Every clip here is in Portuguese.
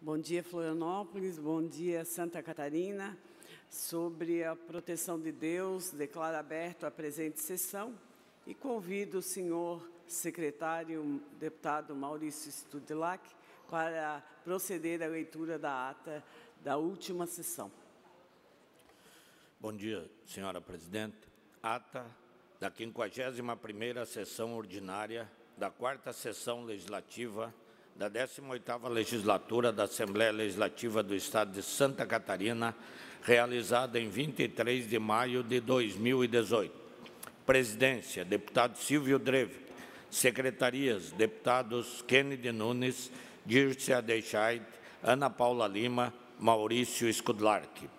Bom dia, Florianópolis. Bom dia, Santa Catarina. Sobre a proteção de Deus, declaro aberto a presente sessão e convido o senhor secretário, deputado Maurício Studilac, para proceder à leitura da ata da última sessão. Bom dia, senhora presidente. Ata da 51ª sessão ordinária da 4ª sessão legislativa da 18ª legislatura da Assembleia Legislativa do Estado de Santa Catarina, realizada em 23 de maio de 2018. Presidência, deputado Silvio Dreve. Secretarias, deputados Kennedy Nunes, Dircea Deixait, Ana Paula Lima, Maurício Skudlark.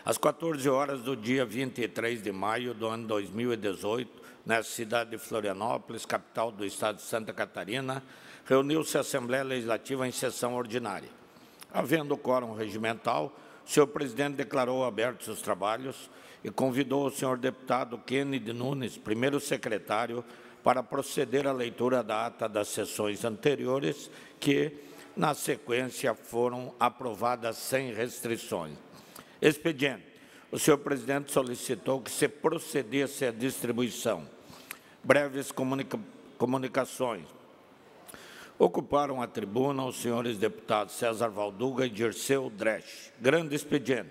Às 14 horas do dia 23 de maio do ano 2018, na cidade de Florianópolis, capital do Estado de Santa Catarina, reuniu-se a Assembleia Legislativa em sessão ordinária. Havendo quórum regimental, o senhor presidente declarou abertos os trabalhos e convidou o senhor deputado Kennedy Nunes, primeiro secretário, para proceder à leitura da ata das sessões anteriores, que, na sequência, foram aprovadas sem restrições. Expediente. O senhor presidente solicitou que se procedesse à distribuição. Breves comunicações. Ocuparam a tribuna os senhores deputados César Valduga e Dirceu Dresch. Grande expediente.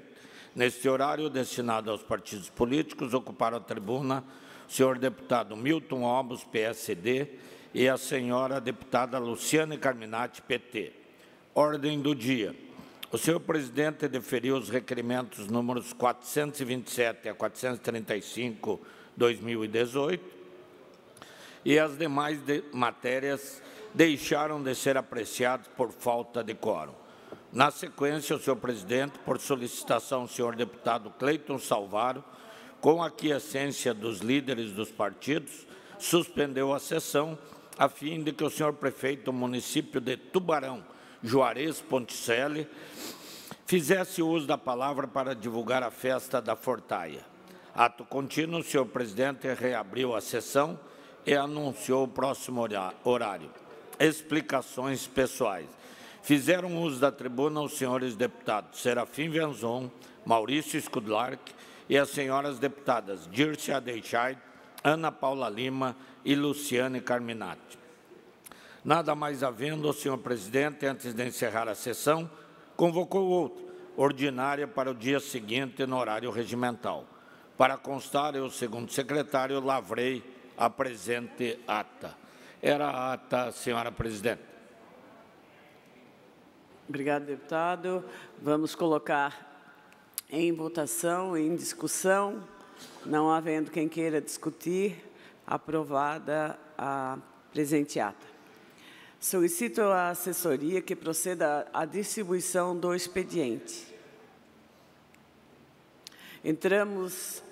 Neste horário destinado aos partidos políticos, ocuparam a tribuna o senhor deputado Milton Obos, PSD, e a senhora deputada Luciane Carminati, PT. Ordem do dia. O senhor presidente deferiu os requerimentos números 427 a 435, 2018, e as demais matérias deixaram de ser apreciadas por falta de quórum. Na sequência, o senhor presidente, por solicitação do senhor deputado Cleiton Salvaro, com a aquiescência dos líderes dos partidos, suspendeu a sessão, a fim de que o senhor prefeito do município de Tubarão, Juarez Ponticelli, fizesse uso da palavra para divulgar a festa da Fortaia. Ato contínuo, o senhor presidente reabriu a sessão e anunciou o próximo horário. Explicações pessoais. Fizeram uso da tribuna os senhores deputados Serafim Venzon, Maurício Skudlark e as senhoras deputadas Dircea Deixait, Ana Paula Lima e Luciane Carminati. Nada mais havendo, o senhor presidente, antes de encerrar a sessão, convocou outra, ordinária, para o dia seguinte, no horário regimental. Para constar, eu, segundo secretário, lavrei a presente ata. Era a ata, senhora presidente. Obrigado, deputado. Vamos colocar em votação, em discussão. Não havendo quem queira discutir, aprovada a presente ata. Solicito à assessoria que proceda à distribuição do expediente. Entramos,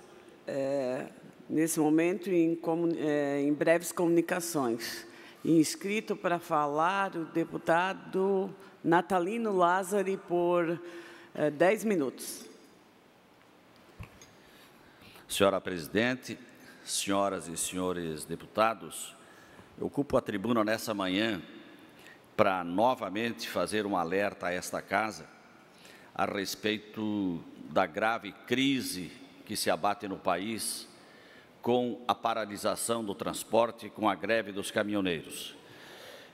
nesse momento, em breves comunicações. Inscrito para falar o deputado Natalino Lázari por 10 minutos. Senhora presidente, senhoras e senhores deputados, eu ocupo a tribuna nessa manhã para novamente fazer um alerta a esta casa a respeito da grave crise que se abate no país com a paralisação do transporte, com a greve dos caminhoneiros.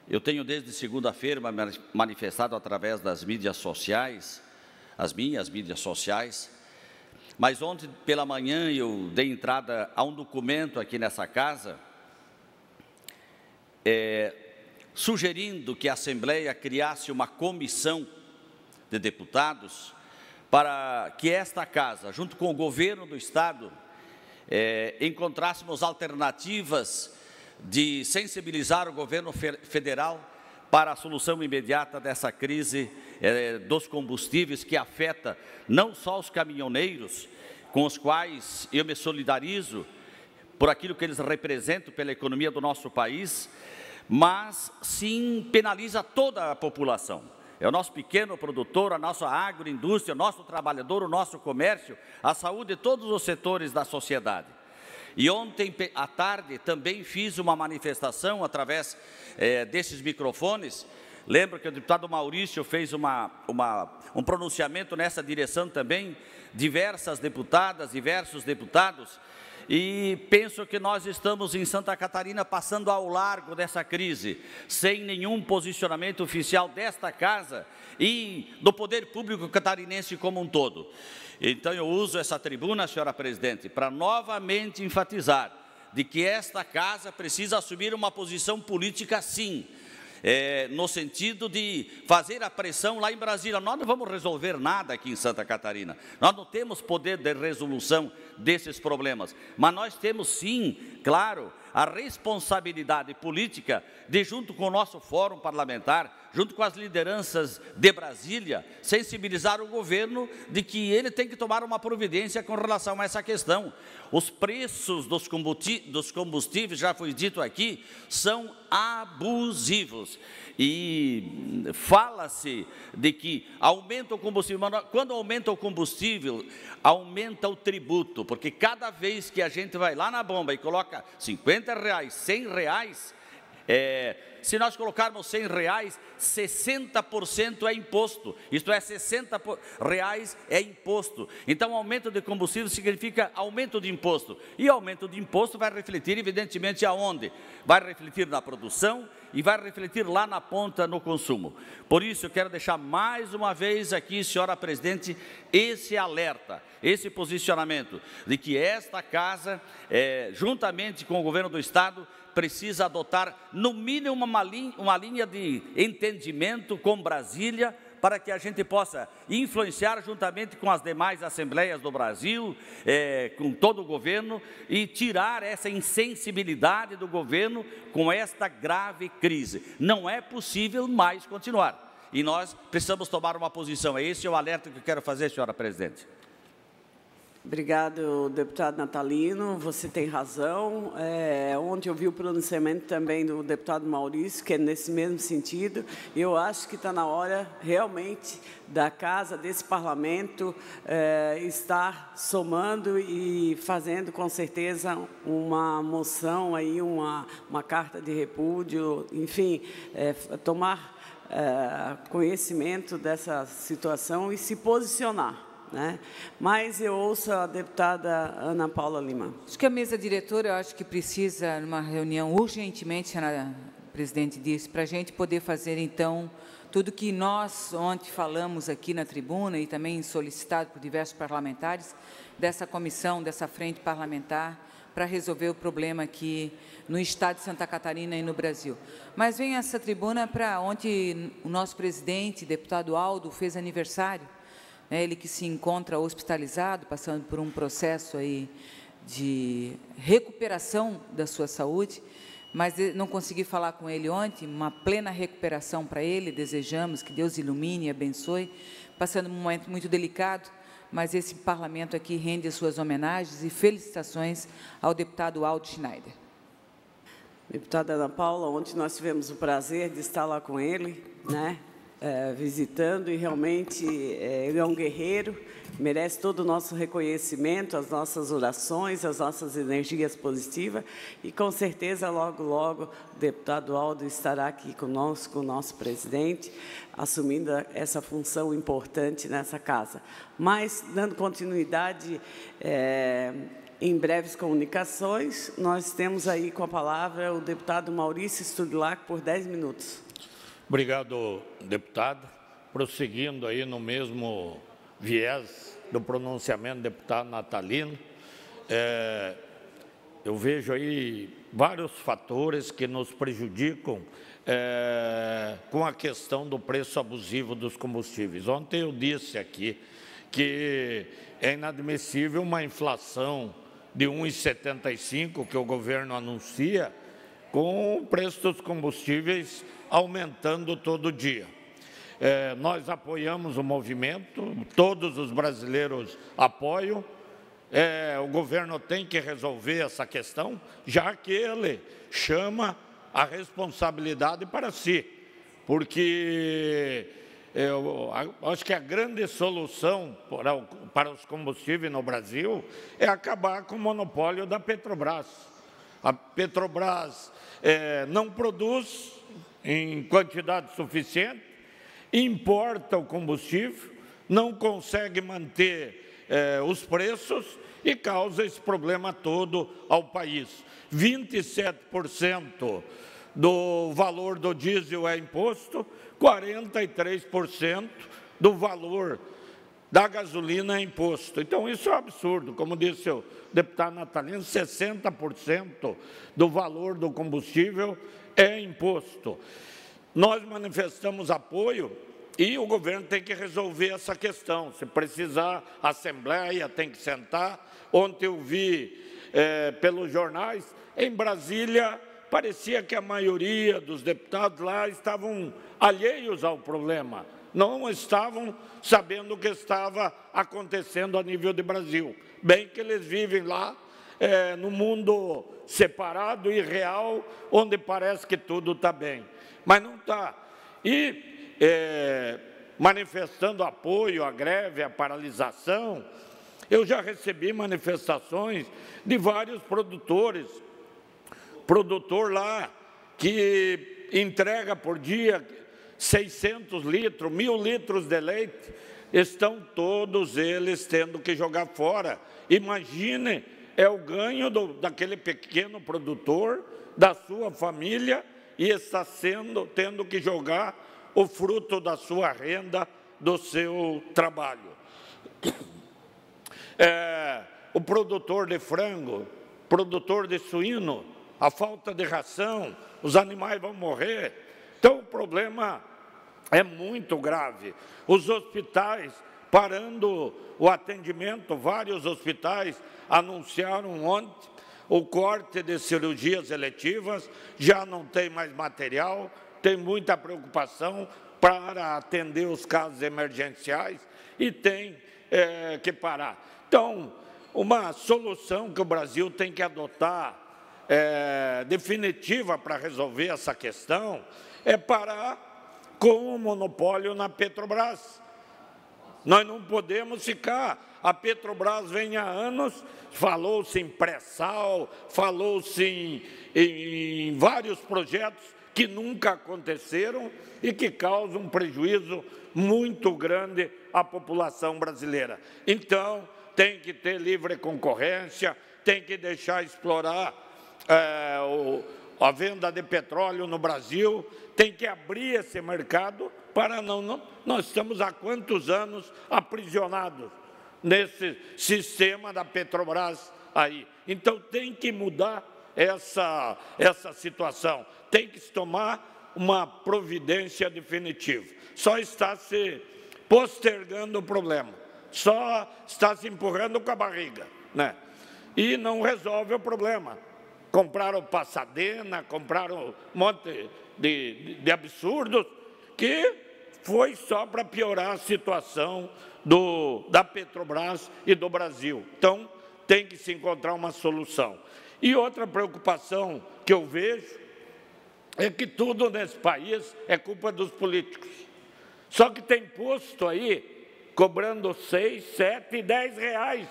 Eu tenho desde segunda-feira manifestado através das mídias sociais, as minhas mídias sociais, mas ontem pela manhã eu dei entrada a um documento aqui nessa casa, sugerindo que a Assembleia criasse uma comissão de deputados para que esta casa, junto com o governo do Estado, encontrássemos alternativas de sensibilizar o governo federal para a solução imediata dessa crise dos combustíveis que afeta não só os caminhoneiros, com os quais eu me solidarizo por aquilo que eles representam pela economia do nosso país, mas sim penaliza toda a população. É o nosso pequeno produtor, a nossa agroindústria, o nosso trabalhador, o nosso comércio, a saúde de todos os setores da sociedade. E ontem à tarde também fiz uma manifestação através desses microfones, Lembro que o deputado Maurício fez um pronunciamento nessa direção também, diversas deputadas, diversos deputados, e penso que nós estamos em Santa Catarina passando ao largo dessa crise, sem nenhum posicionamento oficial desta casa e do poder público catarinense como um todo. Então eu uso essa tribuna, senhora presidente, para novamente enfatizar de que esta casa precisa assumir uma posição política sim, no sentido de fazer a pressão lá em Brasília. Nós não vamos resolver nada aqui em Santa Catarina, nós não temos poder de resolução desses problemas, mas nós temos sim, claro, a responsabilidade política de, junto com o nosso fórum parlamentar, junto com as lideranças de Brasília, sensibilizar o governo de que ele tem que tomar uma providência com relação a essa questão. Os preços dos combustíveis, já foi dito aqui, são abusivos. E fala-se de que aumenta o combustível, mas quando aumenta o combustível, aumenta o tributo, porque cada vez que a gente vai lá na bomba e coloca R$50, R$100, se nós colocarmos R$100, 60% é imposto, isto é, R$60 é imposto. Então, aumento de combustível significa aumento de imposto, e aumento de imposto vai refletir, evidentemente, aonde? Vai refletir na produção e vai refletir lá na ponta no consumo. Por isso, eu quero deixar mais uma vez aqui, senhora presidente, esse alerta, esse posicionamento, de que esta casa, juntamente com o governo do Estado, precisa adotar, no mínimo, uma linha de entendimento com Brasília, para que a gente possa influenciar juntamente com as demais assembleias do Brasil, com todo o governo, e tirar essa insensibilidade do governo com esta grave crise. Não é possível mais continuar, e nós precisamos tomar uma posição. Esse é o alerta que eu quero fazer, senhora presidente. Obrigado, deputado Natalino, você tem razão. Ontem eu vi o pronunciamento também do deputado Maurício, que é nesse mesmo sentido. Eu acho que está na hora, realmente, da casa, desse parlamento, estar somando e fazendo, com certeza, uma moção, aí, uma carta de repúdio, enfim, tomar conhecimento dessa situação e se posicionar. Mas eu ouço a deputada Ana Paula Lima. Acho que a mesa diretora, eu acho que precisa, numa reunião urgentemente, senhora presidente disse, para a gente poder fazer, então, tudo que nós ontem falamos aqui na tribuna e também solicitado por diversos parlamentares, dessa comissão, dessa frente parlamentar, para resolver o problema aqui no estado de Santa Catarina e no Brasil. Mas vem essa tribuna para ontem o nosso presidente, deputado Aldo, fez aniversário. Ele que se encontra hospitalizado, passando por um processo aí de recuperação da sua saúde, mas não consegui falar com ele ontem, uma plena recuperação para ele, desejamos que Deus ilumine e abençoe, passando um momento muito delicado, mas esse parlamento aqui rende as suas homenagens e felicitações ao deputado Aldo Schneider. Deputada Ana Paula, ontem nós tivemos o prazer de estar lá com ele, visitando, e realmente ele é um guerreiro, merece todo o nosso reconhecimento, as nossas orações, as nossas energias positivas, e com certeza logo, logo, o deputado Aldo estará aqui conosco, o nosso presidente, assumindo essa função importante nessa casa. Mas, dando continuidade, em breves comunicações, nós temos aí com a palavra o deputado Maurício Studilac por 10 minutos. Obrigado, deputado. Prosseguindo aí no mesmo viés do pronunciamento do deputado Natalino, eu vejo aí vários fatores que nos prejudicam com a questão do preço abusivo dos combustíveis. Ontem eu disse aqui que é inadmissível uma inflação de 1,75 que o governo anuncia, com o preço dos combustíveis aumentando todo dia. Nós apoiamos o movimento, todos os brasileiros apoiam, o governo tem que resolver essa questão, já que ele chama a responsabilidade para si, porque eu acho que a grande solução para os combustíveis no Brasil é acabar com o monopólio da Petrobras. A Petrobras não produz, em quantidade suficiente, importa o combustível, não consegue manter os preços e causa esse problema todo ao país. 27% do valor do diesel é imposto, 43% do valor da gasolina é imposto. Então, isso é um absurdo. Como disse o deputado Natalino, 60% do valor do combustível é imposto. Nós manifestamos apoio e o governo tem que resolver essa questão. Se precisar, a Assembleia tem que sentar. Ontem eu vi pelos jornais, em Brasília, parecia que a maioria dos deputados lá estavam alheios ao problema. Não estavam sabendo o que estava acontecendo a nível de Brasil. Bem que eles vivem lá, no mundo separado e real, onde parece que tudo está bem. Mas não está. E, manifestando apoio à greve, à paralisação, eu já recebi manifestações de vários produtores. Produtor lá que entrega por dia 600 litros, 1.000 litros de leite, estão todos eles tendo que jogar fora. Imagine, é o ganho daquele pequeno produtor, da sua família, e está tendo que jogar o fruto da sua renda, do seu trabalho. O produtor de frango, produtor de suíno, a falta de ração, os animais vão morrer. Então, o problema é muito grave. Os hospitais parando o atendimento, vários hospitais anunciaram ontem o corte de cirurgias eletivas, já não tem mais material, tem muita preocupação para atender os casos emergenciais e tem que parar. Então, uma solução que o Brasil tem que adotar definitiva para resolver essa questão é parar com o monopólio na Petrobras. Nós não podemos ficar. A Petrobras vem há anos, falou-se em pré-sal, falou-se em vários projetos que nunca aconteceram e que causam um prejuízo muito grande à população brasileira. Então, tem que ter livre concorrência, tem que deixar explorar a venda de petróleo no Brasil, tem que abrir esse mercado para nós estamos há quantos anos aprisionados nesse sistema da Petrobras aí. Então, tem que mudar essa situação, tem que se tomar uma providência definitiva. Só está se postergando o problema, só está se empurrando com a barriga, né? E não resolve o problema. Compraram Passadena, compraram um monte de absurdos, que foi só para piorar a situação da Petrobras e do Brasil. Então, tem que se encontrar uma solução. E outra preocupação que eu vejo é que tudo nesse país é culpa dos políticos. Só que tem posto aí cobrando 6, 7 e 10 reais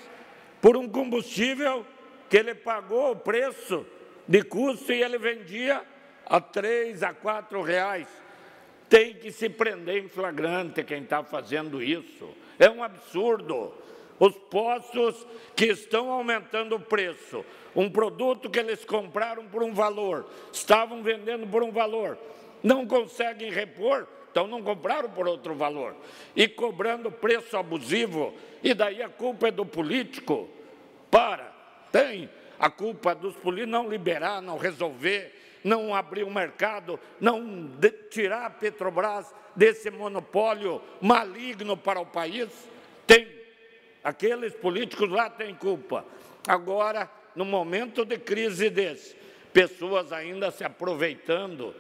por um combustível que ele pagou o preço de custo e ele vendia a 3 a 4 reais. Tem que se prender em flagrante quem está fazendo isso. É um absurdo. Os postos que estão aumentando o preço, um produto que eles compraram por um valor, estavam vendendo por um valor, não conseguem repor, então não compraram por outro valor, e cobrando preço abusivo, e daí a culpa é do político. Tem a culpa dos políticos não liberar, não resolver, não abrir o mercado, não tirar a Petrobras desse monopólio maligno para o país. Aqueles políticos lá têm culpa. Agora, no momento de crise desse, pessoas ainda se aproveitando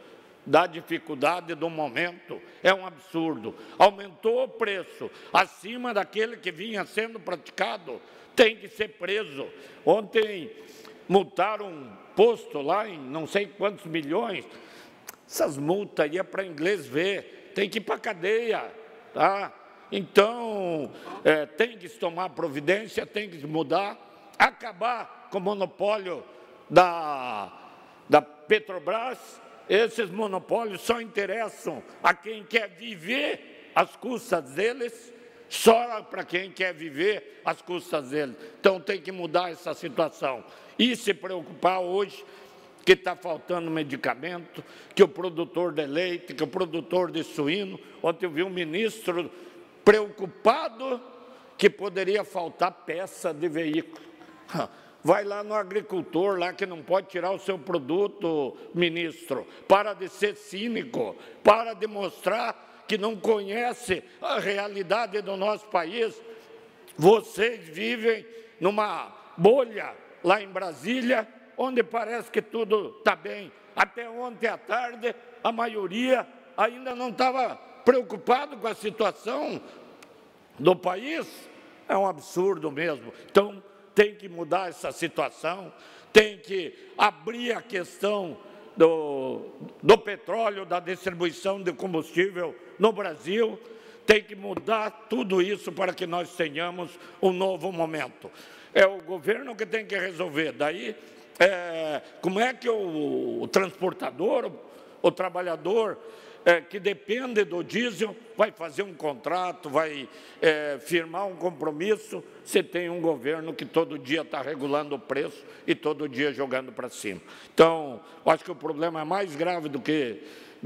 da dificuldade do momento, é um absurdo. Aumentou o preço acima daquele que vinha sendo praticado, tem que ser preso. Ontem multaram um posto lá em não sei quantos milhões. Essas multas aí é para inglês ver, tem que ir para a cadeia, tá? Então, tem que se tomar providência, tem que mudar, acabar com o monopólio da Petrobras esses monopólios só interessam a quem quer viver às custas deles, só para quem quer viver às custas deles. Então, tem que mudar essa situação e se preocupar hoje que está faltando medicamento, que o produtor de leite, que o produtor de suíno. Ontem eu vi um ministro preocupado que poderia faltar peça de veículo. Vai lá no agricultor, lá que não pode tirar o seu produto, ministro. Para de ser cínico, para de mostrar que não conhece a realidade do nosso país. Vocês vivem numa bolha lá em Brasília, onde parece que tudo está bem. Até ontem à tarde, a maioria ainda não estava preocupado com a situação do país. É um absurdo mesmo. Então, tem que mudar essa situação, tem que abrir a questão do petróleo, da distribuição de combustível no Brasil, tem que mudar tudo isso para que nós tenhamos um novo momento. É o governo que tem que resolver. Daí, como é que o transportador, o trabalhador que depende do diesel, vai fazer um contrato, vai firmar um compromisso, se tem um governo que todo dia está regulando o preço e todo dia jogando para cima. Então, acho que o problema é mais grave do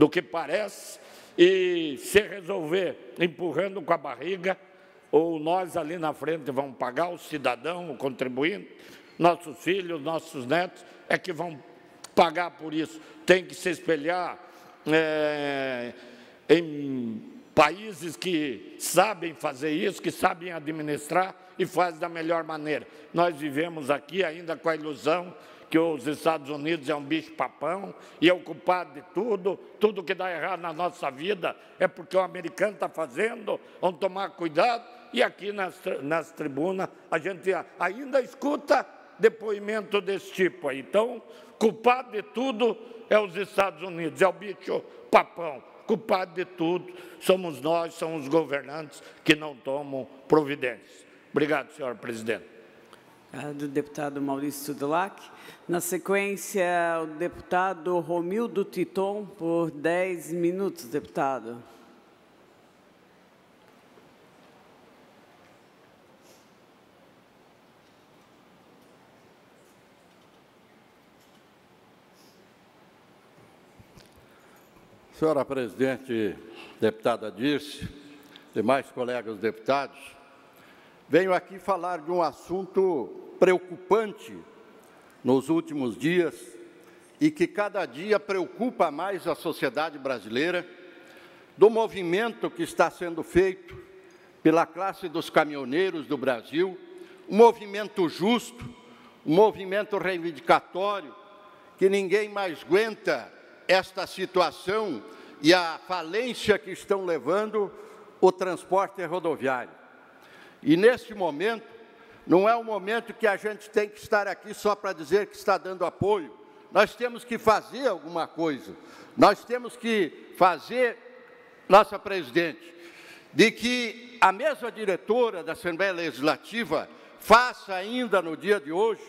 que parece, e se resolver empurrando com a barriga, ou nós ali na frente vamos pagar, o cidadão, o contribuinte, nossos filhos, nossos netos, é que vão pagar por isso. Tem que se espelhar em países que sabem fazer isso, que sabem administrar e fazem da melhor maneira. Nós vivemos aqui ainda com a ilusão que os Estados Unidos é um bicho-papão e é o culpado de tudo, tudo que dá errado na nossa vida é porque o americano está fazendo, vamos tomar cuidado. E aqui nas tribunas a gente ainda escuta depoimento desse tipo aí. Então, culpado de tudo é os Estados Unidos, é o bicho-papão. Culpado de tudo somos nós, são os governantes que não tomam providências. Obrigado, senhor presidente. Do deputado Maurício Dulac. Na sequência, o deputado Romildo Titon, por 10 minutos, deputado. Senhora presidente, deputada Dirce, demais colegas deputados, venho aqui falar de um assunto preocupante nos últimos dias e que cada dia preocupa mais a sociedade brasileira, do movimento que está sendo feito pela classe dos caminhoneiros do Brasil, um movimento justo, um movimento reivindicatório, que ninguém mais aguenta esta situação e a falência que estão levando o transporte rodoviário. E, neste momento, não é um momento que a gente tem que estar aqui só para dizer que está dando apoio. Nós temos que fazer alguma coisa. Nós temos que fazer, nossa presidente, de que a mesa diretora da Assembleia Legislativa faça ainda no dia de hoje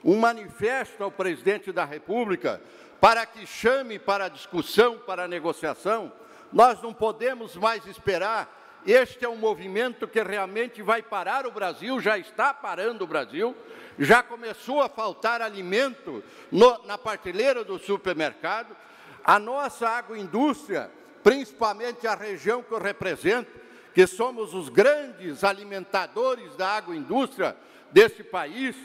um manifesto ao presidente da República para que chame para a discussão, para a negociação. Nós não podemos mais esperar. Este é um movimento que realmente vai parar o Brasil, já está parando o Brasil, já começou a faltar alimento na prateleira do supermercado. A nossa agroindústria, principalmente a região que eu represento, que somos os grandes alimentadores da agroindústria desse país,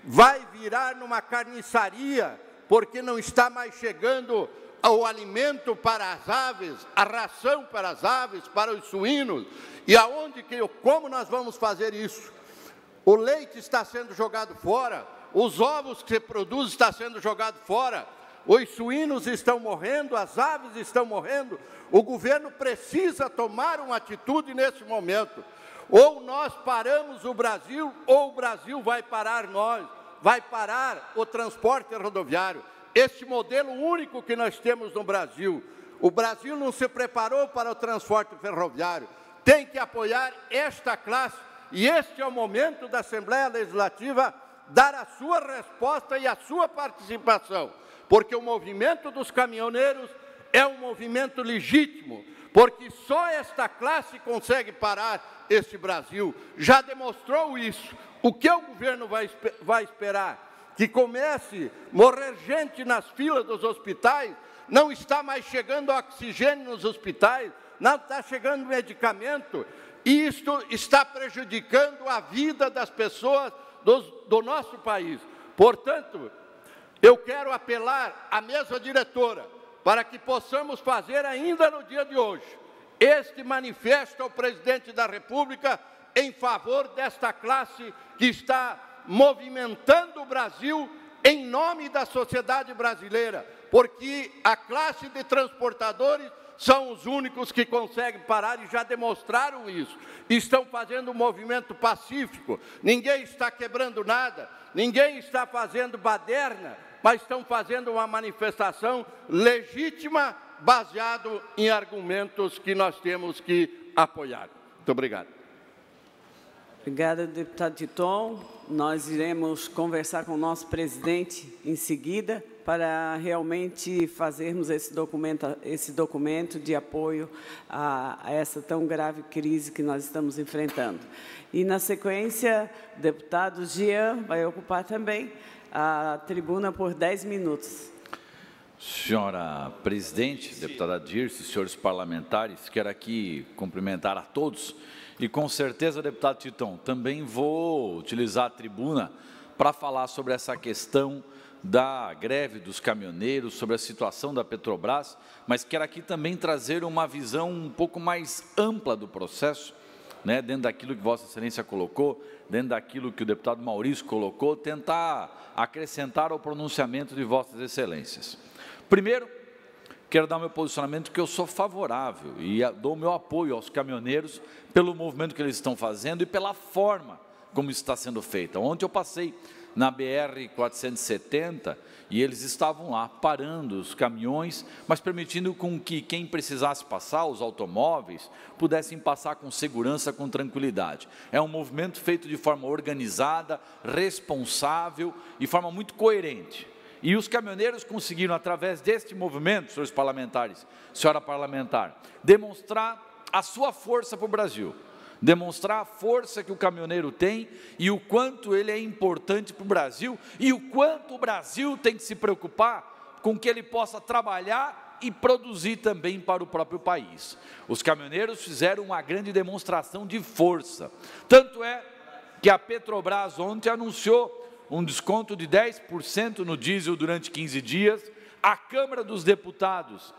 vai virar numa carniçaria, porque não está mais chegando o alimento para as aves, a ração para as aves, para os suínos. E como nós vamos fazer isso? O leite está sendo jogado fora, os ovos que se produzem estão sendo jogados fora, os suínos estão morrendo, as aves estão morrendo. O governo precisa tomar uma atitude nesse momento. Ou nós paramos o Brasil, ou o Brasil vai parar nós. Vai parar o transporte rodoviário. Este modelo único que nós temos no Brasil. O Brasil não se preparou para o transporte ferroviário. Tem que apoiar esta classe, e este é o momento da Assembleia Legislativa dar a sua resposta e a sua participação, porque o movimento dos caminhoneiros é um movimento legítimo, porque só esta classe consegue parar este Brasil. Já demonstrou isso. O que o governo vai esperar? Que comece a morrer gente nas filas dos hospitais? Não está mais chegando oxigênio nos hospitais, não está chegando medicamento, e isto está prejudicando a vida das pessoas do nosso país. Portanto, eu quero apelar à mesa diretora para que possamos fazer ainda no dia de hoje este manifesto ao presidente da República em favor desta classe que está movimentando o Brasil em nome da sociedade brasileira, porque a classe de transportadores são os únicos que conseguem parar e já demonstraram isso. Estão fazendo um movimento pacífico, ninguém está quebrando nada, ninguém está fazendo baderna, mas estão fazendo uma manifestação legítima, baseado em argumentos que nós temos que apoiar. Muito obrigado. Obrigada, deputado Titon. Nós iremos conversar com o nosso presidente em seguida para realmente fazermos esse documento de apoio a essa tão grave crise que nós estamos enfrentando. E, na sequência, o deputado Jean vai ocupar também a tribuna por 10 minutos. Senhora presidente, deputada Dirce, senhores parlamentares, quero aqui cumprimentar a todos e, com certeza, deputado Titon, também vou utilizar a tribuna para falar sobre essa questão da greve dos caminhoneiros, sobre a situação da Petrobras, mas quero aqui também trazer uma visão um pouco mais ampla do processo, né, dentro daquilo que Vossa Excelência colocou, dentro daquilo que o deputado Maurício colocou, tentar acrescentar ao pronunciamento de Vossas Excelências. Primeiro, quero dar meu posicionamento que eu sou favorável e dou o meu apoio aos caminhoneiros pelo movimento que eles estão fazendo e pela forma como isso está sendo feito. Ontem eu passei na BR-470 e eles estavam lá parando os caminhões, mas permitindo com que quem precisasse passar, os automóveis, pudessem passar com segurança, com tranquilidade. É um movimento feito de forma organizada, responsável e de forma muito coerente. E os caminhoneiros conseguiram, através deste movimento, senhores parlamentares, senhora parlamentar, demonstrar a sua força para o Brasil, demonstrar a força que o caminhoneiro tem e o quanto ele é importante para o Brasil e o quanto o Brasil tem que se preocupar com que ele possa trabalhar e produzir também para o próprio país. Os caminhoneiros fizeram uma grande demonstração de força, tanto é que a Petrobras ontem anunciou um desconto de 10% no diesel durante 15 dias, a Câmara dos Deputados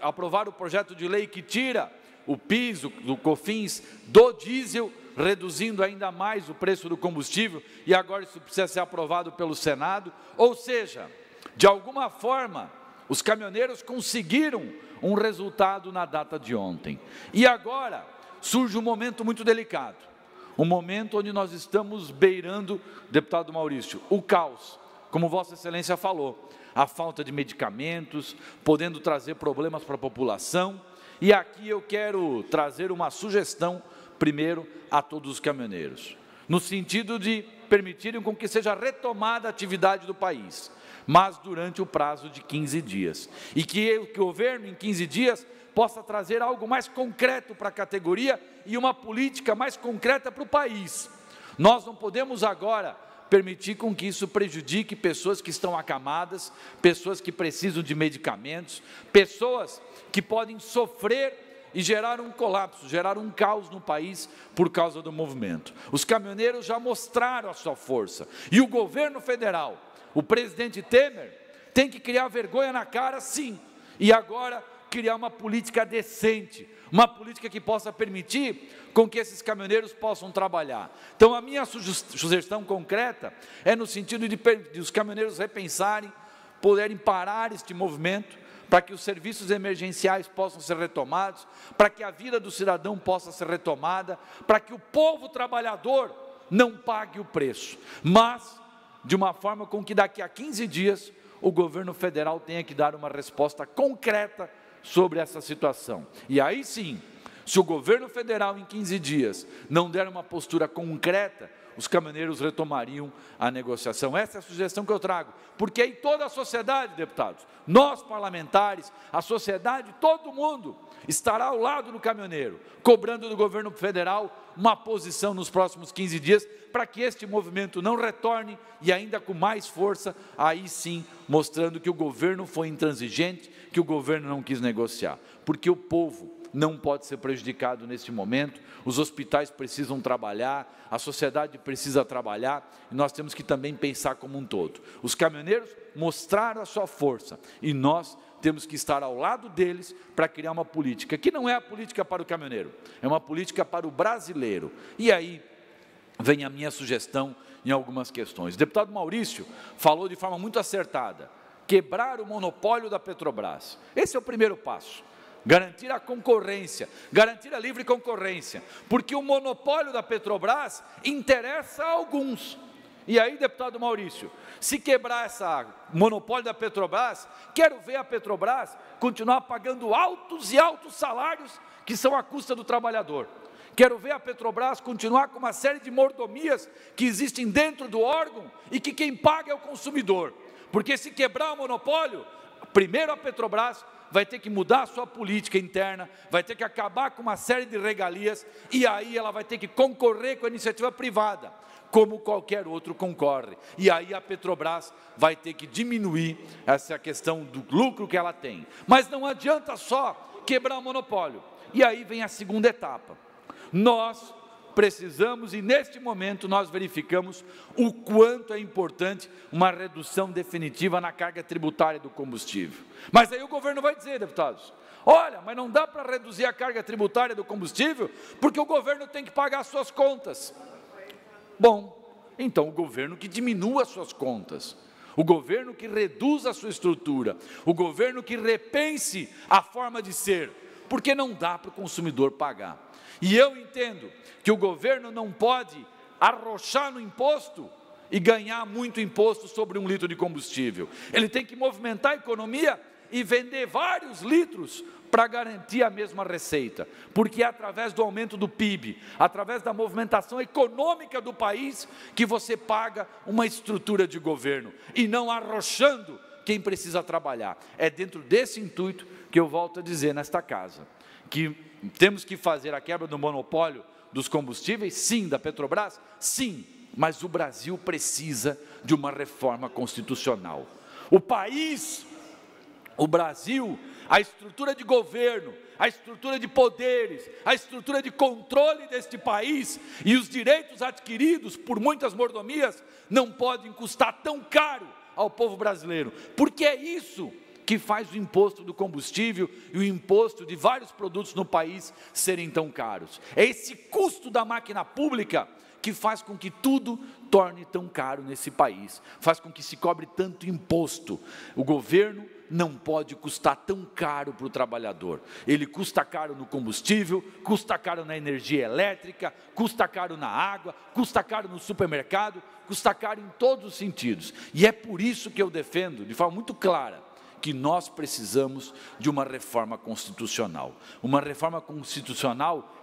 aprovaram o projeto de lei que tira o PIS, do COFINS, do diesel, reduzindo ainda mais o preço do combustível, e agora isso precisa ser aprovado pelo Senado. Ou seja, de alguma forma, os caminhoneiros conseguiram um resultado na data de ontem. E agora surge um momento muito delicado. Um momento onde nós estamos beirando, deputado Maurício, o caos, como Vossa Excelência falou, a falta de medicamentos, podendo trazer problemas para a população. E aqui eu quero trazer uma sugestão, primeiro, a todos os caminhoneiros, no sentido de permitirem com que seja retomada a atividade do país, mas durante o prazo de 15 dias. E que o governo, em 15 dias, possa trazer algo mais concreto para a categoria e uma política mais concreta para o país. Nós não podemos agora permitir com que isso prejudique pessoas que estão acamadas, pessoas que precisam de medicamentos, pessoas que podem sofrer e gerar um colapso, gerar um caos no país por causa do movimento. Os caminhoneiros já mostraram a sua força e o governo federal, o presidente Temer, tem que criar vergonha na cara, sim, e agora criar uma política decente, uma política que possa permitir com que esses caminhoneiros possam trabalhar. Então, a minha sugestão concreta é no sentido de os caminhoneiros repensarem, poderem parar este movimento, para que os serviços emergenciais possam ser retomados, para que a vida do cidadão possa ser retomada, para que o povo trabalhador não pague o preço, mas de uma forma com que daqui a 15 dias o governo federal tenha que dar uma resposta concreta sobre essa situação. E aí sim, se o governo federal em 15 dias não der uma postura concreta, os caminhoneiros retomariam a negociação. Essa é a sugestão que eu trago, porque aí toda a sociedade, deputados, nós parlamentares, a sociedade, todo mundo estará ao lado do caminhoneiro, cobrando do governo federal uma posição nos próximos 15 dias, para que este movimento não retorne e ainda com mais força, aí sim, mostrando que o governo foi intransigente, que o governo não quis negociar, porque o povo não pode ser prejudicado nesse momento, os hospitais precisam trabalhar, a sociedade precisa trabalhar, e nós temos que também pensar como um todo. Os caminhoneiros mostraram a sua força, e nós temos que estar ao lado deles para criar uma política, que não é a política para o caminhoneiro, é uma política para o brasileiro. E aí vem a minha sugestão em algumas questões. O deputado Maurício falou de forma muito acertada, quebrar o monopólio da Petrobras. Esse é o primeiro passo. Garantir a concorrência, garantir a livre concorrência, porque o monopólio da Petrobras interessa a alguns. E aí, deputado Maurício, se quebrar esse monopólio da Petrobras, quero ver a Petrobras continuar pagando altos e altos salários que são à custa do trabalhador. Quero ver a Petrobras continuar com uma série de mordomias que existem dentro do órgão e que quem paga é o consumidor. Porque se quebrar o monopólio, primeiro a Petrobras vai ter que mudar a sua política interna, vai ter que acabar com uma série de regalias, e aí ela vai ter que concorrer com a iniciativa privada, como qualquer outro concorre. E aí a Petrobras vai ter que diminuir essa questão do lucro que ela tem. Mas não adianta só quebrar o monopólio. E aí vem a segunda etapa. Nós precisamos, e neste momento nós verificamos o quanto é importante uma redução definitiva na carga tributária do combustível. Mas aí o governo vai dizer, deputados, olha, mas não dá para reduzir a carga tributária do combustível, porque o governo tem que pagar as suas contas. Bom, então o governo que diminua as suas contas, o governo que reduza a sua estrutura, o governo que repense a forma de ser, porque não dá para o consumidor pagar. E eu entendo que o governo não pode arrochar no imposto e ganhar muito imposto sobre 1 litro de combustível. Ele tem que movimentar a economia e vender vários litros para garantir a mesma receita, porque é através do aumento do PIB, através da movimentação econômica do país, que você paga uma estrutura de governo, e não arrochando quem precisa trabalhar. É dentro desse intuito que eu volto a dizer nesta casa, que temos que fazer a quebra do monopólio dos combustíveis, sim, da Petrobras, sim, mas o Brasil precisa de uma reforma constitucional. O país, o Brasil, a estrutura de governo, a estrutura de poderes, a estrutura de controle deste país e os direitos adquiridos por muitas mordomias não podem custar tão caro ao povo brasileiro, porque é isso que faz o imposto do combustível e o imposto de vários produtos no país serem tão caros. É esse custo da máquina pública que faz com que tudo torne tão caro nesse país, faz com que se cobre tanto imposto. O governo não pode custar tão caro para o trabalhador. Ele custa caro no combustível, custa caro na energia elétrica, custa caro na água, custa caro no supermercado, custa caro em todos os sentidos. E é por isso que eu defendo, de forma muito clara, que nós precisamos de uma reforma constitucional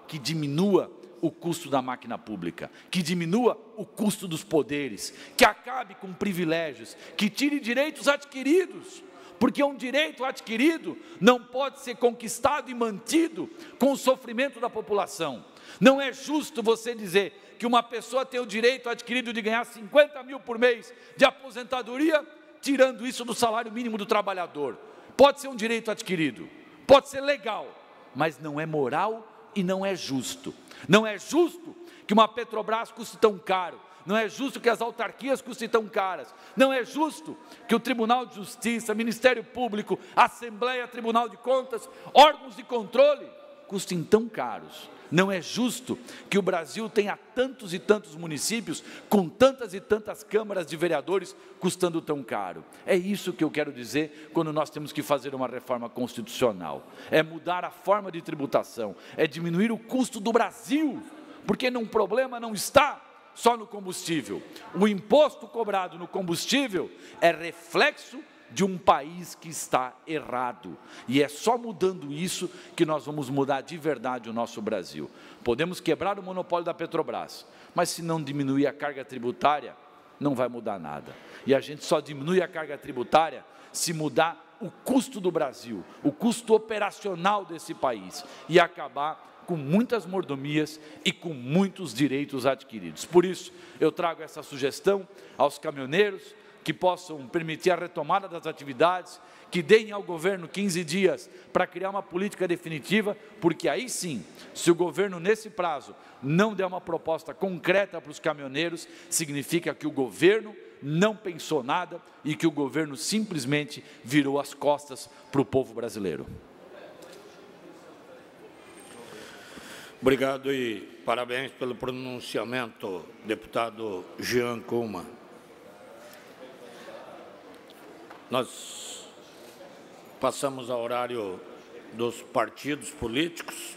que diminua o custo da máquina pública, que diminua o custo dos poderes, que acabe com privilégios, que tire direitos adquiridos, porque um direito adquirido não pode ser conquistado e mantido com o sofrimento da população. Não é justo você dizer que uma pessoa tem o direito adquirido de ganhar 50 mil por mês de aposentadoria, tirando isso do salário mínimo do trabalhador. Pode ser um direito adquirido, pode ser legal, mas não é moral e não é justo. Não é justo que uma Petrobras custe tão caro, não é justo que as autarquias custem tão caras, não é justo que o Tribunal de Justiça, Ministério Público, Assembleia, Tribunal de Contas, órgãos de controle custem tão caros. Não é justo que o Brasil tenha tantos e tantos municípios, com tantas e tantas câmaras de vereadores, custando tão caro. É isso que eu quero dizer quando nós temos que fazer uma reforma constitucional. É mudar a forma de tributação, é diminuir o custo do Brasil, porque um problema não está só no combustível. O imposto cobrado no combustível é reflexo de um país que está errado. E é só mudando isso que nós vamos mudar de verdade o nosso Brasil. Podemos quebrar o monopólio da Petrobras, mas se não diminuir a carga tributária, não vai mudar nada. E a gente só diminui a carga tributária se mudar o custo do Brasil, o custo operacional desse país, e acabar com muitas mordomias e com muitos direitos adquiridos. Por isso, eu trago essa sugestão aos caminhoneiros, que possam permitir a retomada das atividades, que deem ao governo 15 dias para criar uma política definitiva, porque aí sim, se o governo nesse prazo não der uma proposta concreta para os caminhoneiros, significa que o governo não pensou nada e que o governo simplesmente virou as costas para o povo brasileiro. Obrigado e parabéns pelo pronunciamento, deputado Jean Kuma. Nós passamos ao horário dos partidos políticos.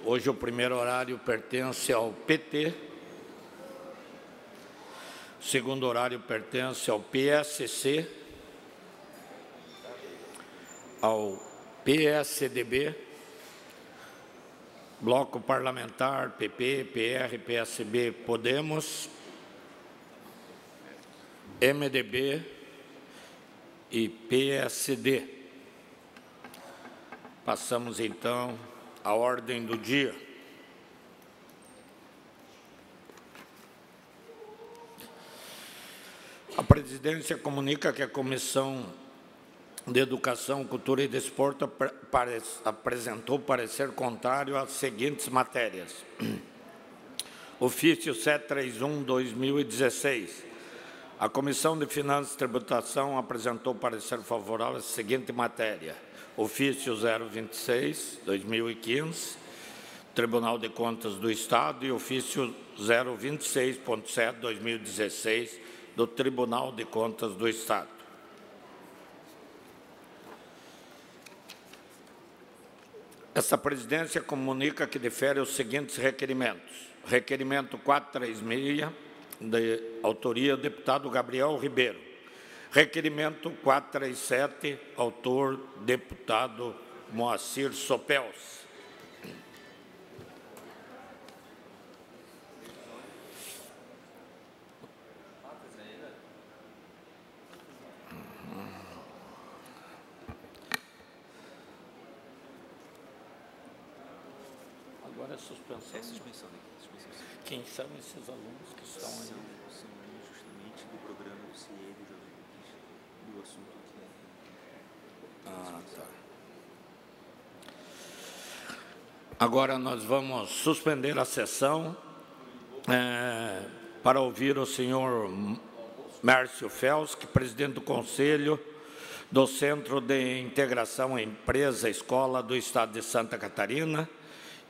Hoje o primeiro horário pertence ao PT, o segundo horário pertence ao PSC, ao PSDB, Bloco Parlamentar, PP, PR, PSB, Podemos, MDB e PSD. Passamos, então, à ordem do dia. A presidência comunica que a Comissão de Educação, Cultura e Desporto apresentou parecer contrário às seguintes matérias. Ofício 731/2016. A Comissão de Finanças e Tributação apresentou parecer favorável à seguinte matéria. Ofício 026/2015, Tribunal de Contas do Estado, e ofício 026.7/2016 do Tribunal de Contas do Estado. Essa presidência comunica que defere os seguintes requerimentos. Requerimento 436, de autoria do deputado Gabriel Ribeiro. Requerimento 437, autor deputado Moacir Sopels. Agora é suspensão. É suspensão. Quem são esses alunos que estão aí? São justamente do programa do CIE do Jovem do assunto aqui. Ah, tá. Agora nós vamos suspender a sessão para ouvir o senhor Márcio Felsk, presidente do Conselho do Centro de Integração Empresa-Escola do Estado de Santa Catarina,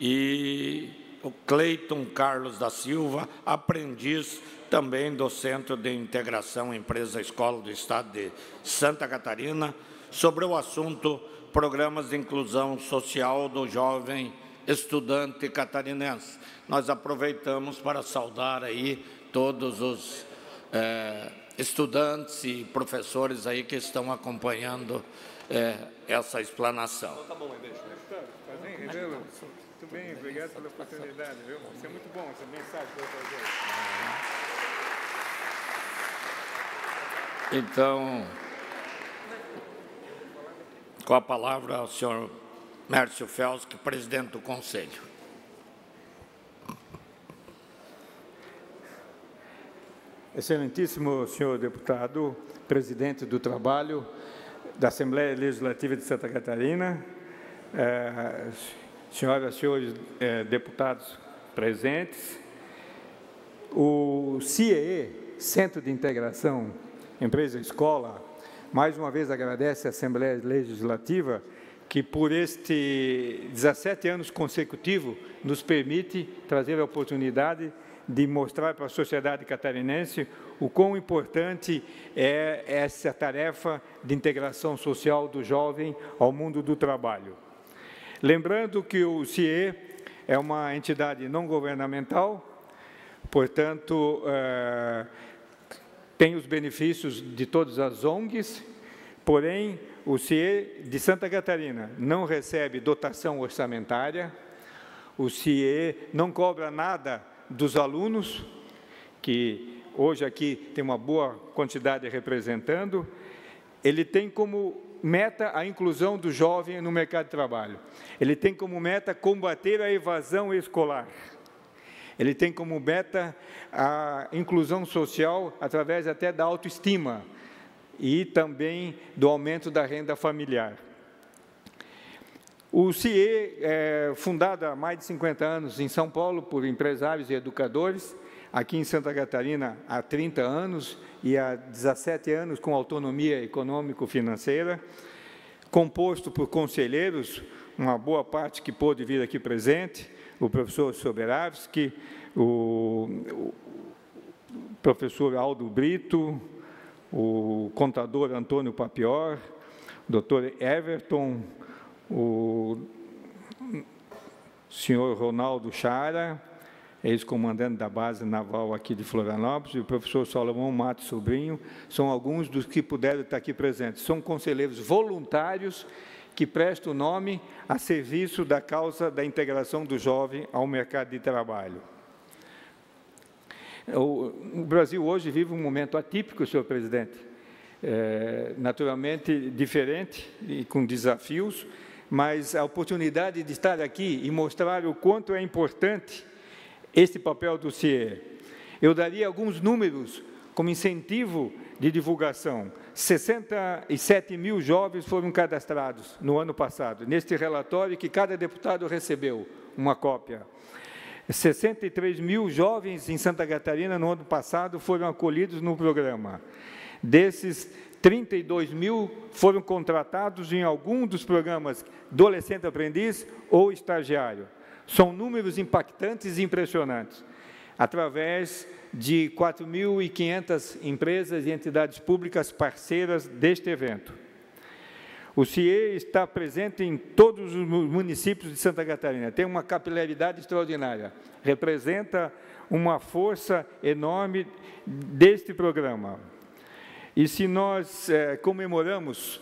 e o Cleiton Carlos da Silva, aprendiz também do Centro de Integração Empresa-Escola do Estado de Santa Catarina, sobre o assunto Programas de Inclusão Social do Jovem Estudante Catarinense. Nós aproveitamos para saudar aí todos os estudantes e professores aí que estão acompanhando essa explanação. Tá bom, beijo. Muito bem, obrigado pela oportunidade, viu? Isso é muito bom, essa mensagem para fazer. Então, com a palavra ao senhor Márcio Felsk, presidente do Conselho. Excelentíssimo senhor deputado, presidente do Trabalho da Assembleia Legislativa de Santa Catarina, senhoras e senhores deputados presentes, o CIE, Centro de Integração Empresa-Escola, mais uma vez agradece à Assembleia Legislativa que, por este 17 anos consecutivos, nos permite trazer a oportunidade de mostrar para a sociedade catarinense o quão importante é essa tarefa de integração social do jovem ao mundo do trabalho. Lembrando que o CIE é uma entidade não governamental, portanto, tem os benefícios de todas as ONGs, porém, o CIE de Santa Catarina não recebe dotação orçamentária, o CIE não cobra nada dos alunos, que hoje aqui tem uma boa quantidade representando, ele tem como meta a inclusão do jovem no mercado de trabalho. Ele tem como meta combater a evasão escolar. Ele tem como meta a inclusão social através até da autoestima e também do aumento da renda familiar. O CIE é fundado há mais de 50 anos em São Paulo por empresários e educadores, aqui em Santa Catarina há 30 anos e há 17 anos com autonomia econômico-financeira, composto por conselheiros, uma boa parte que pôde vir aqui presente, o professor Soberavski, o professor Aldo Brito, o contador Antônio Papior, o doutor Everton, o senhor Ronaldo Chara, ex-comandante da base naval aqui de Florianópolis, e o professor Salomão Matos Sobrinho, são alguns dos que puderam estar aqui presentes. São conselheiros voluntários que prestam o nome a serviço da causa da integração do jovem ao mercado de trabalho. O Brasil hoje vive um momento atípico, senhor presidente, naturalmente diferente e com desafios, mas a oportunidade de estar aqui e mostrar o quanto é importante este papel do CIE. Eu daria alguns números como incentivo de divulgação. 67 mil jovens foram cadastrados no ano passado, neste relatório que cada deputado recebeu uma cópia. 63 mil jovens em Santa Catarina no ano passado foram acolhidos no programa. Desses, 32 mil foram contratados em algum dos programas Adolescente Aprendiz ou Estagiário. São números impactantes e impressionantes, através de 4.500 empresas e entidades públicas parceiras deste evento. O CIE está presente em todos os municípios de Santa Catarina, tem uma capilaridade extraordinária, representa uma força enorme deste programa. E se nós comemoramos,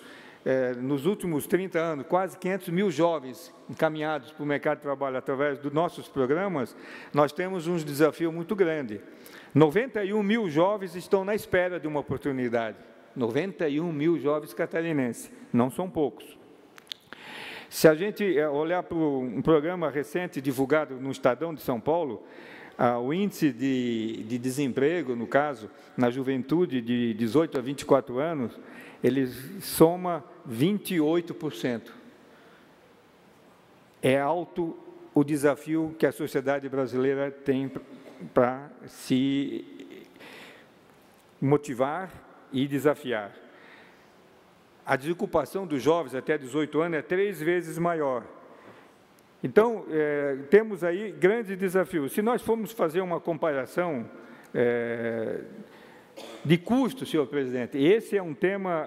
nos últimos 30 anos, quase 500 mil jovens encaminhados para o mercado de trabalho através dos nossos programas, nós temos um desafio muito grande. 91 mil jovens estão na espera de uma oportunidade. 91 mil jovens catarinenses, não são poucos. Se a gente olhar para um programa recente divulgado no Estadão de São Paulo, o índice de desemprego, no caso, na juventude de 18 a 24 anos, ele soma 28%. É alto o desafio que a sociedade brasileira tem para se motivar e desafiar. A desocupação dos jovens até 18 anos é 3 vezes maior. Então, temos aí grandes desafios. Se nós formos fazer uma comparação de custo, senhor presidente, esse é um tema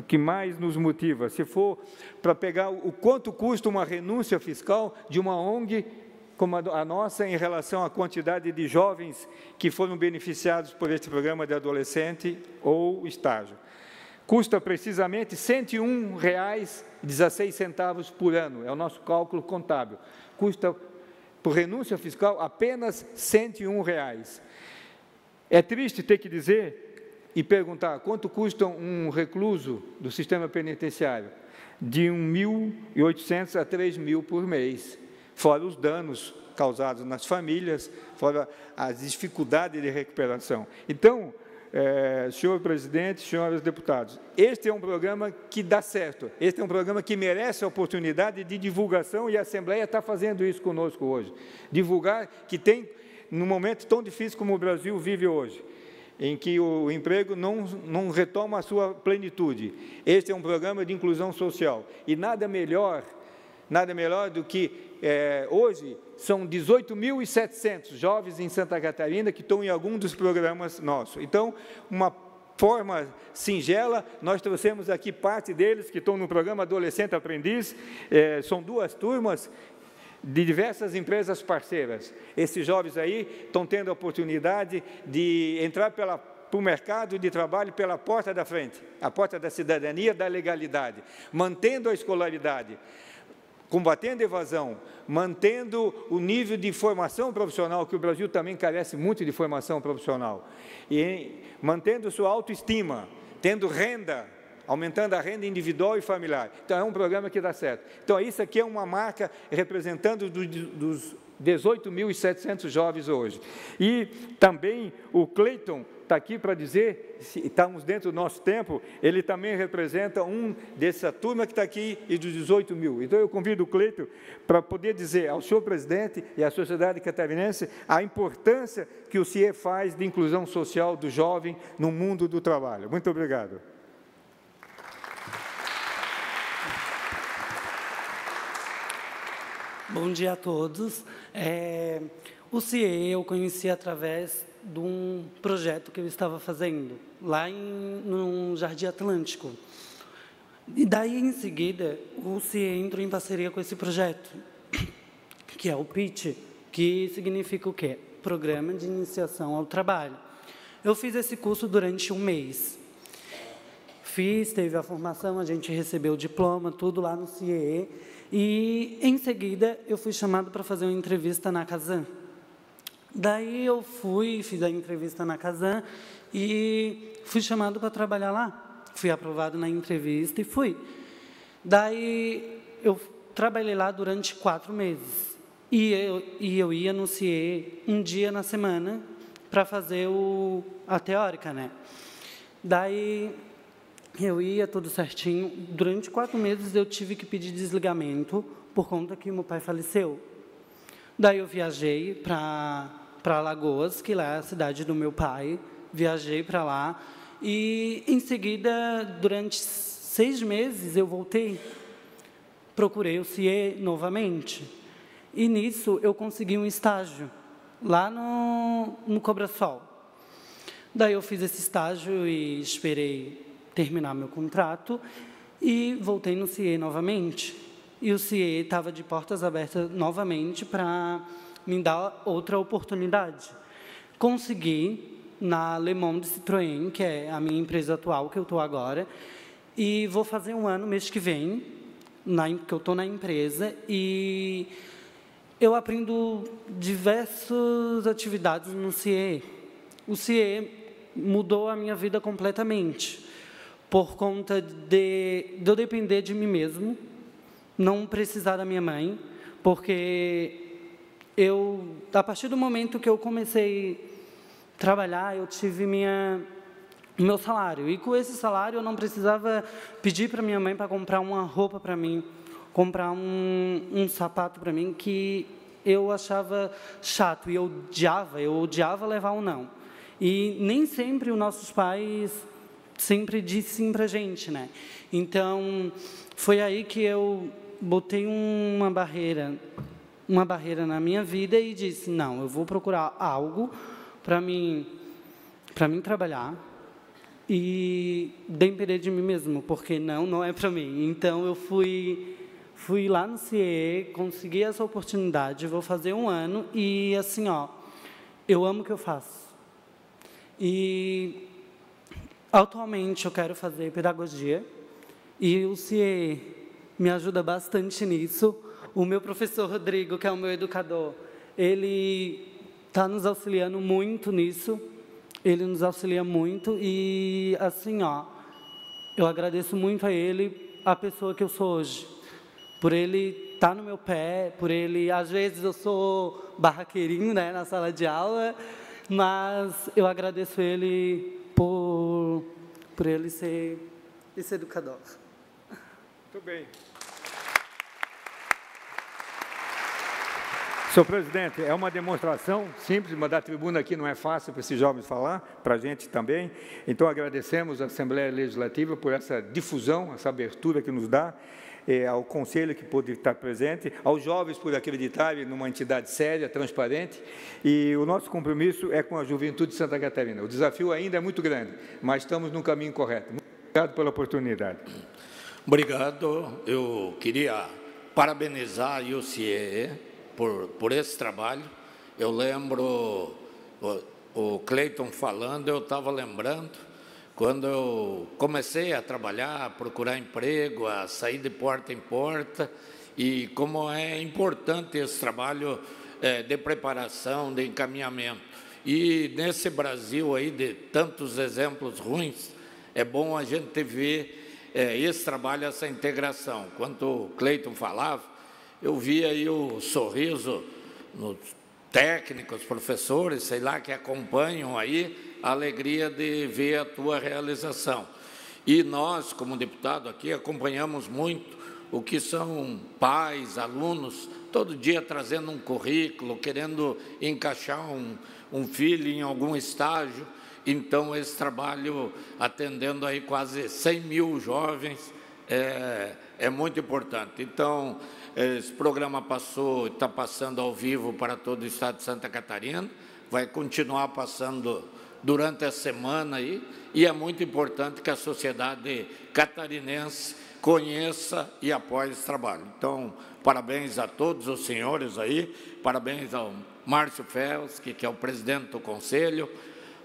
que mais nos motiva. Se for para pegar o quanto custa uma renúncia fiscal de uma ONG como a nossa em relação à quantidade de jovens que foram beneficiados por este programa de adolescente ou estágio. Custa precisamente R$ 101,16 por ano, é o nosso cálculo contábil. Custa, por renúncia fiscal, apenas R$ 101. É triste ter que dizer e perguntar quanto custa um recluso do sistema penitenciário? De R$ 1.800 a R$ 3.000 por mês, fora os danos causados nas famílias, fora as dificuldades de recuperação. Então, senhor presidente, senhores deputados, este é um programa que dá certo, este é um programa que merece a oportunidade de divulgação e a Assembleia está fazendo isso conosco hoje. Divulgar que tem, num momento tão difícil como o Brasil vive hoje, em que o emprego não retoma a sua plenitude. Este é um programa de inclusão social e nada melhor do que hoje são 18.700 jovens em Santa Catarina que estão em algum dos programas nossos. Então, uma forma singela, nós trouxemos aqui parte deles que estão no programa Adolescente Aprendiz, são 2 turmas de diversas empresas parceiras. Esses jovens aí estão tendo a oportunidade de entrar pela para o mercado de trabalho pela porta da frente, a porta da cidadania, da legalidade, mantendo a escolaridade, combatendo a evasão, mantendo o nível de formação profissional, que o Brasil também carece muito de formação profissional, e mantendo sua autoestima, tendo renda, aumentando a renda individual e familiar. Então, é um programa que dá certo. Então, isso aqui é uma marca representando dos 18.700 jovens hoje. E também o Cleiton está aqui para dizer, se estamos dentro do nosso tempo, ele também representa um dessa turma que está aqui e dos 18 mil. Então, eu convido o Cleiton para poder dizer ao senhor presidente e à sociedade catarinense a importância que o CIE faz de inclusão social do jovem no mundo do trabalho. Muito obrigado. Bom dia a todos. O CIE eu conheci através de um projeto que eu estava fazendo, lá no Jardim Atlântico. E daí, em seguida, o CIE entrou em parceria com esse projeto, que é o PIT, que significa o quê? Programa de Iniciação ao Trabalho. Eu fiz esse curso durante um mês. Teve a formação, a gente recebeu o diploma, tudo lá no CIE. E, em seguida, eu fui chamado para fazer uma entrevista na Casan. Daí, eu fiz a entrevista na Casan e fui chamado para trabalhar lá. Fui aprovado na entrevista e fui. Daí, eu trabalhei lá durante 4 meses. E eu ia no CIE um dia na semana para fazer a teórica, né? Daí, eu ia tudo certinho. Durante 4 meses, eu tive que pedir desligamento por conta que meu pai faleceu. Daí, eu viajei para Alagoas, que lá é a cidade do meu pai. Viajei para lá. E, em seguida, durante 6 meses, eu voltei. Procurei o CIE novamente. E, nisso, eu consegui um estágio lá no Cobrasol. Daí, eu fiz esse estágio e esperei terminar meu contrato e voltei no CIE novamente. E o CIE estava de portas abertas novamente para me dar outra oportunidade. Consegui na Le Monde Citroën, que é a minha empresa atual, que eu estou agora, e vou fazer 1 ano mês que vem, que eu estou na empresa, e eu aprendo diversas atividades no CIE. O CIE mudou a minha vida completamente, por conta de eu depender de mim mesmo, não precisar da minha mãe, porque a partir do momento que eu comecei a trabalhar, eu tive meu salário, e com esse salário eu não precisava pedir para minha mãe para comprar uma roupa para mim, comprar um sapato para mim, que eu achava chato, e eu odiava levar um não. E nem sempre os nossos pais sempre disse sim para a gente, né? Então, foi aí que eu botei uma barreira na minha vida e disse, não, eu vou procurar algo para mim trabalhar e depender de mim mesmo, porque não é para mim. Então, eu fui lá no CIE, consegui essa oportunidade, vou fazer 1 ano e, assim, eu amo o que eu faço. E atualmente, eu quero fazer pedagogia e o CIE me ajuda bastante nisso. O meu professor Rodrigo, que é o meu educador, ele está nos auxiliando muito nisso. Ele nos auxilia muito e, assim, eu agradeço muito a ele, a pessoa que eu sou hoje. Por ele estar no meu pé, por ele... Às vezes, eu sou barraqueirinho, né, na sala de aula, mas eu agradeço ele por ele ser esse educador. Muito bem. Senhor presidente, é uma demonstração simples, mas da tribuna aqui não é fácil para esses jovens falar, para a gente também. Então, agradecemos à Assembleia Legislativa por essa difusão, essa abertura que nos dá, ao Conselho que pôde estar presente, aos jovens por acreditarem numa entidade séria, transparente, e o nosso compromisso é com a juventude de Santa Catarina. O desafio ainda é muito grande, mas estamos no caminho correto. Muito obrigado pela oportunidade. Obrigado. Eu queria parabenizar o CIE por esse trabalho. Eu lembro, o Cleiton falando, eu estava lembrando, quando eu comecei a trabalhar, a procurar emprego, a sair de porta em porta, e como é importante esse trabalho de preparação, de encaminhamento. E nesse Brasil aí, de tantos exemplos ruins, é bom a gente ver esse trabalho, essa integração. Quando o Cleiton falava, eu via aí o sorriso nos técnicos, professores, sei lá, que acompanham aí a alegria de ver a tua realização. E nós, como deputado aqui, acompanhamos muito o que são pais, alunos, todo dia trazendo um currículo, querendo encaixar um filho em algum estágio. Então, esse trabalho, atendendo aí quase 100 mil jovens, é muito importante. Então, esse programa está passando ao vivo para todo o estado de Santa Catarina, vai continuar passando durante a semana aí, e é muito importante que a sociedade catarinense conheça e apoie esse trabalho. Então, parabéns a todos os senhores aí, parabéns ao Márcio Felski, que é o presidente do Conselho,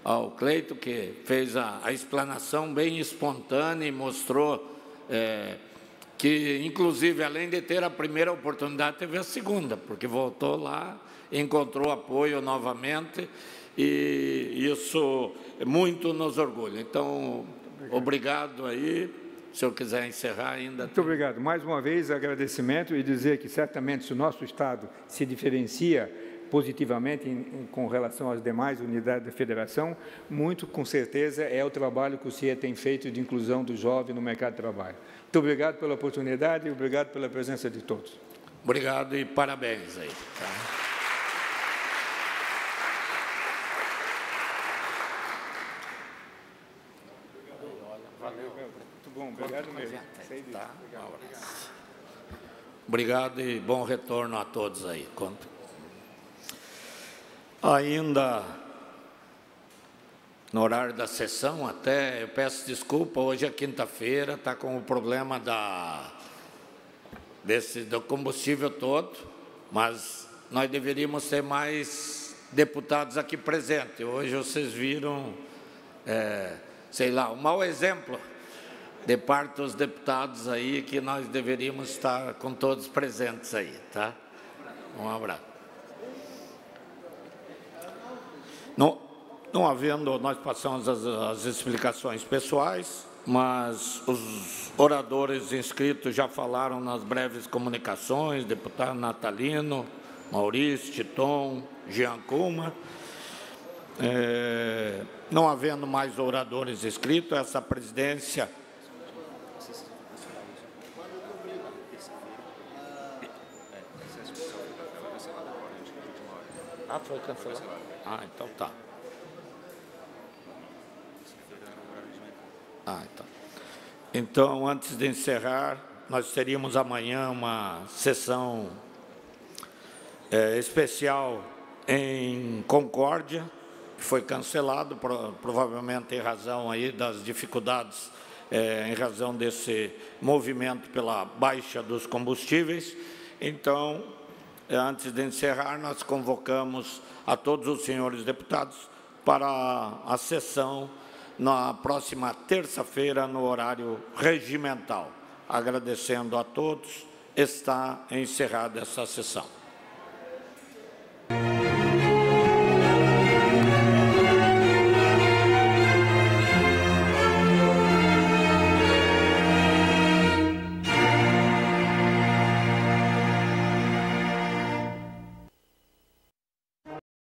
ao Cleiton, que fez a explanação bem espontânea e mostrou que, inclusive, além de ter a primeira oportunidade, teve a segunda, porque voltou lá, encontrou apoio novamente, e isso muito nos orgulha. Então, obrigado aí. Se o senhor quiser encerrar ainda. Muito obrigado. Mais uma vez, agradecimento e dizer que, certamente, se o nosso Estado se diferencia positivamente com relação às demais unidades da federação, muito, com certeza, é o trabalho que o CIE tem feito de inclusão do jovem no mercado de trabalho. Muito obrigado pela oportunidade e obrigado pela presença de todos. Obrigado e parabéns aí. Tá? Obrigado mesmo. Tá. Obrigado e bom retorno a todos aí. Ainda no horário da sessão, até eu peço desculpa, hoje é quinta-feira, está com o problema do combustível todo, mas nós deveríamos ter mais deputados aqui presentes. Hoje vocês viram, sei lá, um mau exemplo de parte dos deputados aí, que nós deveríamos estar com todos presentes aí, tá? Um abraço. Não havendo, nós passamos as explicações pessoais, mas os oradores inscritos já falaram nas breves comunicações, deputado Natalino, Maurício, Titon, Jean Kuma. Não havendo mais oradores inscritos, essa presidência... Ah, foi cancelado? Ah, então tá. Então, antes de encerrar, nós teríamos amanhã uma sessão especial em Concórdia, que foi cancelado, provavelmente em razão aí das dificuldades, em razão desse movimento pela baixa dos combustíveis. Então, antes de encerrar, nós convocamos a todos os senhores deputados para a sessão na próxima terça-feira, no horário regimental. Agradecendo a todos, está encerrada essa sessão.